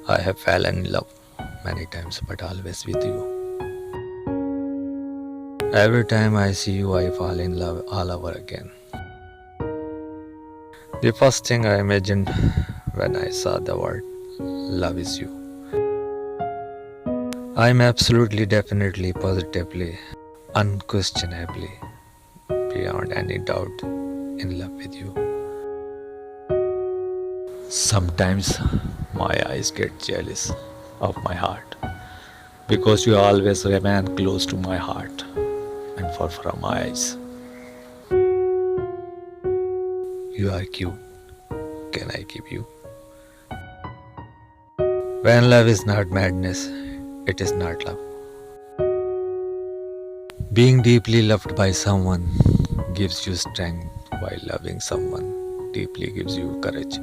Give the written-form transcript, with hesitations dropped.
I have fallen in love many times, but always with you. Every time I see you, I fall in love all over again. The first thing I imagined when I saw the word love is you. I'm absolutely, definitely, positively, unquestionably, beyond any doubt, in love with you. Sometimes my eyes get jealous of my heart because you always remain close to my heart and far from my eyes. You are cute. Can I keep you? When love is not madness, it is not love. Being deeply loved by someone gives you strength, while loving someone deeply gives you courage.